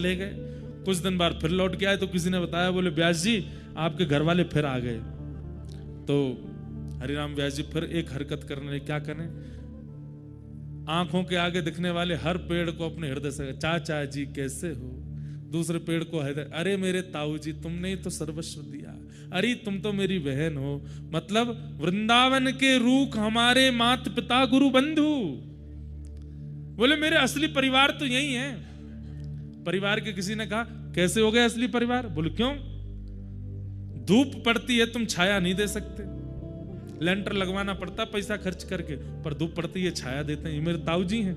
ले गए। कुछ दिन बाद फिर लौट के आए तो किसी ने बताया, बोले व्यास जी आपके घर वाले फिर आ गए। तो हरिराम व्यास जी फिर एक हरकत करने लगे। क्या करें? आंखों के आगे दिखने वाले हर पेड़ को अपने हृदय से, चाचा जी कैसे हो? दूसरे पेड़ को हृदय, अरे मेरे ताऊ जी तुमने ही तो सर्वस्व दिया, अरे तुम तो मेरी बहन हो। मतलब वृंदावन के रूख हमारे माता पिता गुरु बंधु। बोले मेरे असली परिवार तो यही है। परिवार के किसी ने कहा कैसे हो गए असली परिवार? बोले क्यों? धूप पड़ती है तुम छाया नहीं दे सकते, लेंटर लगवाना पड़ता पैसा खर्च करके, पर धूप पड़ती है छाया देते हैं। ये मेरे ताऊ जी हैं।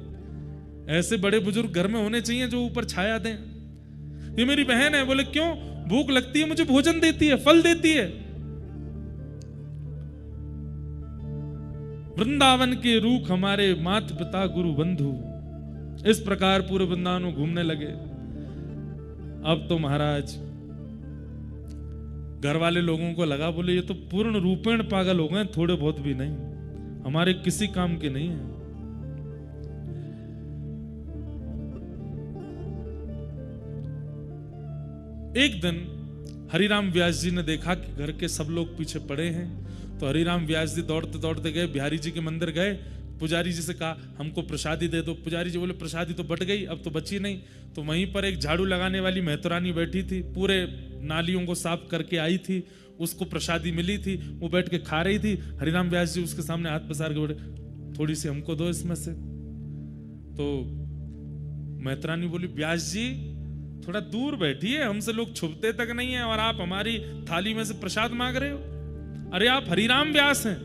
ऐसे बड़े बुजुर्ग घर में होने चाहिए जो ऊपर छाया दें। ये मेरी बहन है। बोले क्यों? भूख लगती है मुझे भोजन देती है, फल देती है। वृंदावन के रूख हमारे माता पिता गुरु बंधु। इस प्रकार पूरे वृंदावन घूमने लगे। अब तो महाराज घर वाले लोगों को लगा, बोले ये तो पूर्ण रूपेण पागल हो गए, थोड़े बहुत भी नहीं, हमारे किसी काम के नहीं है। एक दिन हरिराम व्यास जी ने देखा कि घर के सब लोग पीछे पड़े हैं, तो हरिराम व्यास जी दौड़ते दौड़ते गए, बिहारी जी के मंदिर गए, पुजारी जी से कहा हमको प्रसादी दे दो। पुजारी जी बोले प्रसादी तो बट गई, अब तो बची नहीं। तो वहीं पर एक झाड़ू लगाने वाली महतरानी बैठी थी, पूरे नालियों को साफ करके आई थी, उसको प्रसादी मिली थी, वो बैठ के खा रही थी। हरिराम व्यास जी उसके सामने हाथ पसार के बोले थोड़ी सी हमको दो इसमें से। तो महतरानी बोली व्यास जी थोड़ा दूर बैठिए, हमसे लोग छुपते तक नहीं है और आप हमारी थाली में से प्रसाद मांग रहे हो। अरे आप हरिराम व्यास हैं,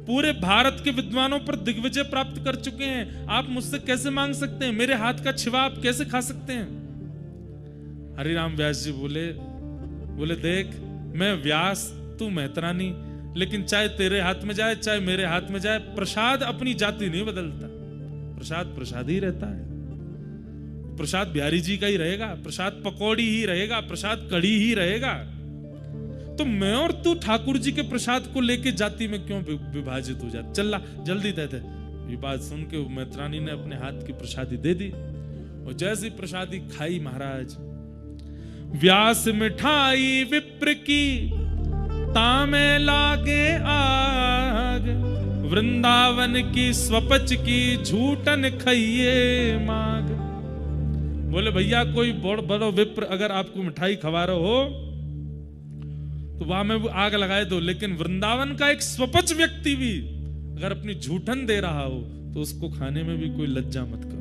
पूरे भारत के विद्वानों पर दिग्विजय प्राप्त कर चुके हैं, आप मुझसे कैसे मांग सकते हैं? मेरे हाथ का छिवा आप कैसे खा सकते हैं? हरिराम व्यास जी बोले देख मैं व्यास तू महतरानी, लेकिन चाहे तेरे हाथ में जाए चाहे मेरे हाथ में जाए, प्रसाद अपनी जाति नहीं बदलता। प्रसाद प्रसाद ही रहता है। प्रसाद बिहारी जी का ही रहेगा, प्रसाद पकौड़ी ही रहेगा, प्रसाद कढ़ी ही रहेगा। तो मैं और तू ठाकुर जी के प्रसाद को लेके जाति में क्यों विभाजित हो जाते? चल जल्दी दे दे। ये बात सुन के मैत्रानी ने अपने हाथ की प्रसादी दे दी, और जैसी प्रसादी खाई महाराज, व्यास मिठाई विप्र की तामे लागे आग, वृंदावन की स्वपच की झूठन खाइए माग। बोले भैया कोई बड़ा विप्र अगर आपको मिठाई खवा रहा हो तो वहां में आग लगाए दो, लेकिन वृंदावन का एक स्वपच व्यक्ति भी अगर अपनी झूठन दे रहा हो तो उसको खाने में भी कोई लज्जा मत करो।